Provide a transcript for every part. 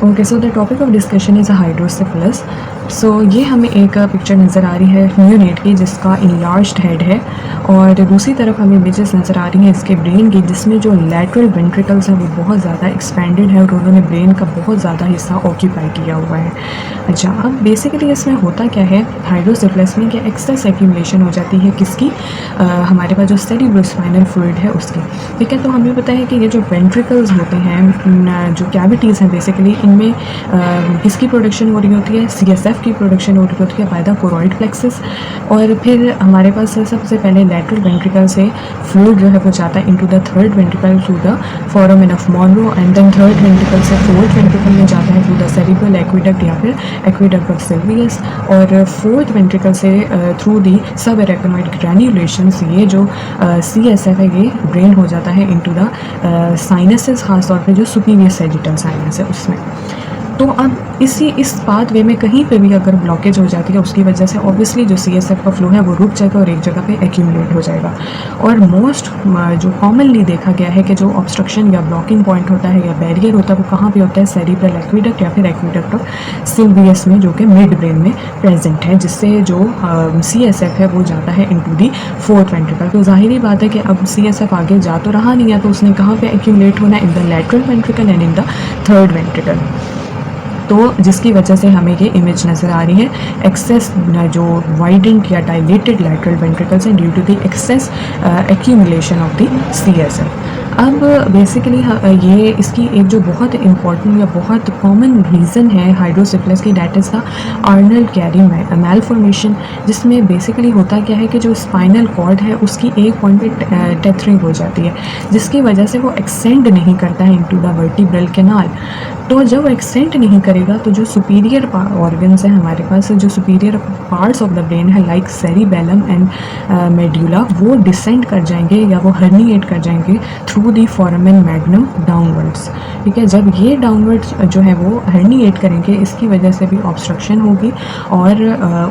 Okay, so the topic of discussion is hydrocephalus. सो ये हमें एक पिक्चर नज़र आ रही है न्यूनेट की जिसका इनलार्ज्ड हेड है, और दूसरी तरफ हमें इमेजेस नज़र आ रही हैं इसके ब्रेन की जिसमें जो लैटरल वेंट्रिकल्स हैं वो बहुत ज़्यादा एक्सपेंडेड है और उन्होंने ब्रेन का बहुत ज़्यादा हिस्सा ऑक्यूपाई किया हुआ है। अच्छा, अब बेसिकली इसमें होता क्या है हाइड्रोसिफिलिस में, कि एक्सेस एक्यूमुलेशन हो जाती है किसकी, हमारे पास जो सेरिब्रोस्पाइनल फ्लूइड है उसकी। ठीक है, तो हमें पता है कि ये जो वेंट्रिकल्स होते हैं, जो कैविटीज़ हैं बेसिकली, इनमें किसकी प्रोडक्शन हो रही होती है, CSF की प्रोडक्शन हो रही होती है बाय द कोरॉइड प्लेक्सस। और फिर हमारे पास सबसे पहले लैटरल वेंट्रिकल से फ्लूइड जो है वो जाता है into the third ventricle through the foramen of Monro, and then third ventricle से फोर्थ वेंट्रिकल में जाता है थ्रू द सेरिब्रल एक्विडक्ट या फिर एक्विडक्ट ऑफ सिल्वियस, और फोर्थ वेंट्रिकल से थ्रू दी सब एरेक्नोइड ग्रैन्युलेशंस ये जो CSF है ये ड्रेन हो जाता है इनटू द साइनसेस, खास तौर पे जो सुपीरियर सैजिटल साइनस है उसमें। तो अब इस पाथ वे में कहीं पे भी अगर ब्लॉकेज हो जाती है उसकी वजह से ऑब्वियसली जो CSF का फ्लो है वो रुक जाएगा और एक जगह पे एक्यूमुलेट हो जाएगा। और मोस्ट जो कॉमनली देखा गया है कि जो ऑब्स्ट्रक्शन या ब्लॉकिंग पॉइंट होता है या बैरियर होता है वो कहाँ पे होता है, सेरिब्रल एक्विडक्ट या फिर एक्विडक्ट ऑफ सिल्वियस में, जो कि मिड ब्रेन में प्रेजेंट है, जिससे जो CSF है वो जाता है इनटू दी फोर्थ वेंट्रिकल। तो जाहिर बात है कि अब CSF आगे जा तो रहा नहीं है, तो उसने कहाँ पे एक्यूमुलेट होना है, in the lateral ventricle and in the third ventricle. तो जिसकी वजह से हमें ये इमेज नज़र आ रही है एक्सेस जो वाइडेंड या डायलेटेड लैटरल वेंट्रिकल्स हैं due to the excess accumulation of the CSF। अब बेसिकली ये इसकी एक जो बहुत इम्पॉर्टेंट या बहुत कॉमन रीज़न है हाइड्रोसिफिलिस की, that is the Arnold Chiari malformation, जिसमें बेसिकली होता क्या है कि जो स्पाइनल कॉर्ड है उसकी एक पॉइंट पे टेथरिंग हो जाती है, जिसकी वजह से वो एक्सटेंड नहीं करता है इनटू द वर्टिब्रल कैनाल। तो जब एक्सटेंड नहीं करेगा तो जो सुपीरियर ऑर्गन्स हैं हमारे पास, जो superior parts of the brain है लाइक सेरिबेलम एंड मेड्यूला, वो डिसेंड कर जाएंगे या वो हर्निएट कर जाएंगे through the foramen magnum downwards. ठीक है, जब ये डाउनवर्ड्स जो है वो हर्निएट करेंगे इसकी वजह से भी ऑब्स्ट्रक्शन होगी और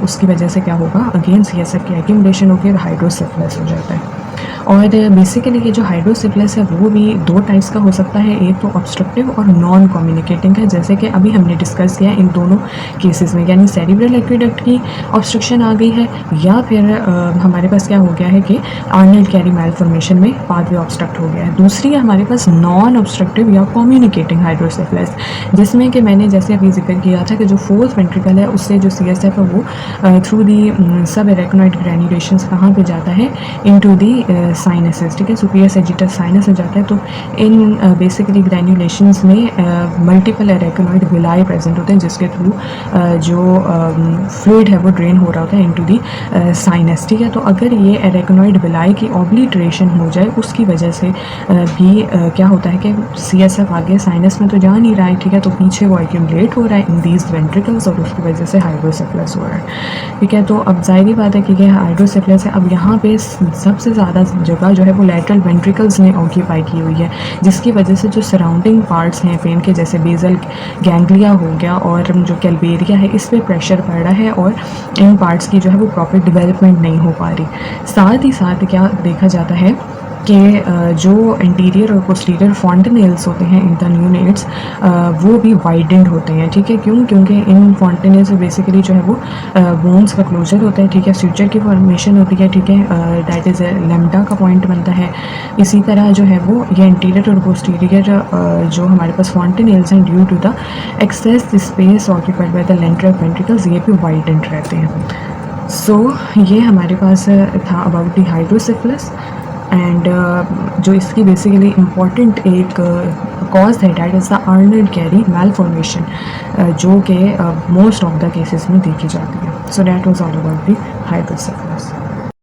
उसकी वजह से क्या होगा, अगेन CSF की एक्यूमुलेशन होगी और हाइड्रोसिफिलिस हो जाता है। और बेसिकली ये जो हाइड्रोसिफिलिस है वो भी दो टाइप्स का हो सकता है, एक तो ऑब्स्ट्रक्टिव और नॉन कम्युनिकेटिंग है, जैसे कि अभी हमने डिस्कस किया इन दोनों केसेस में, यानी सेरिब्रल एक्विडक्ट की ऑब्स्ट्रक्शन आ गई है या फिर हमारे पास क्या हो गया है कि आर्नल्ड कैरी मैलफॉर्मेशन में पाथवे ऑब्स्ट्रक्ट हो गया है। दूसरी है हमारे पास नॉन ऑब्स्ट्रक्टिव या कम्युनिकेटिंग हाइड्रोसिफिलिस, जिसमें कि मैंने जैसे अभी जिक्र किया था कि जो फोर्थ वेंट्रिकल है उससे जो CSF है वो थ्रू दी सब एरेक्नोइड ग्रैन्युलेशंस कहाँ पे जाता है, इनटू दी साइनसेस। ठीक है, सुपीरियर सैजिटल साइनस में जाता है। तो इन बेसिकली ग्रैन्युलेशंस में मल्टीपल एरेक्नोइड विलाई प्रेजेंट होते हैं, जिसके थ्रू जो फ्लूइड है वो ड्रेन हो रहा होता है इनटू दी साइनस। ठीक है, तो अगर ये एरेक्नोइड विलाई की ऑब्लिटरेशन हो जाए उसकी वजह से भी क्या होता है कि CSF आगे साइनस में तो जा नहीं रहा है, ठीक है, तो पीछे वो एक्यूमुलेट हो रहा है इन दीज वेंट्रिकल्स और उसकी वजह से हाइड्रोसिफिलिस हो रहा है। ठीक है, तो अब जाहिर बात है कि ये हाइड्रोसिफिलिस है। अब यहाँ पे सबसे ज़्यादा जगह जो है वो लैटरल वेंट्रिकल्स ने ऑक्यूपाई की हुई है, जिसकी वजह से जो सराउंडिंग पार्ट्स हैं ब्रेन के, जैसे बेसल गैंग्लिया हो गया और जो कैल्बेरिया है, इस पर प्रेशर पड़ रहा है और इन पार्ट्स की जो है वो प्रॉपर डेवलपमेंट नहीं हो पा रही। साथ ही साथ क्या देखा जाता है कि जो इंटीरियर और पोस्टीरियर फॉन्टेनेल्स होते हैं इन द न्यूनेट्स वो भी वाइडेंड होते हैं। ठीक है, क्योंकि इन फॉन्टेनेल से बेसिकली जो है वो बोन्स का क्लोजर होता है। ठीक है, फ्यूचर की फॉर्मेशन होती है। ठीक है, दैट इज़ लैम्डा का पॉइंट बनता है। इसी तरह जो है वो ये इंटीरियर और पोस्टीरियर जो हमारे पास फॉन्टेनेल्स हैं due to the excess space occupied by the lateral ventricles, ये भी वाइडेंड रहते हैं। सो ये हमारे पास था अबाउट द हाइड्रोसिफिलिस एंड जो इसकी बेसिकली इम्पॉर्टेंट एक कॉज है that is the Arnold Chiari malformation, जो कि मोस्ट ऑफ द केसेस में देखी जाती है। So that was all about the हाइड्रोसिफिलिस।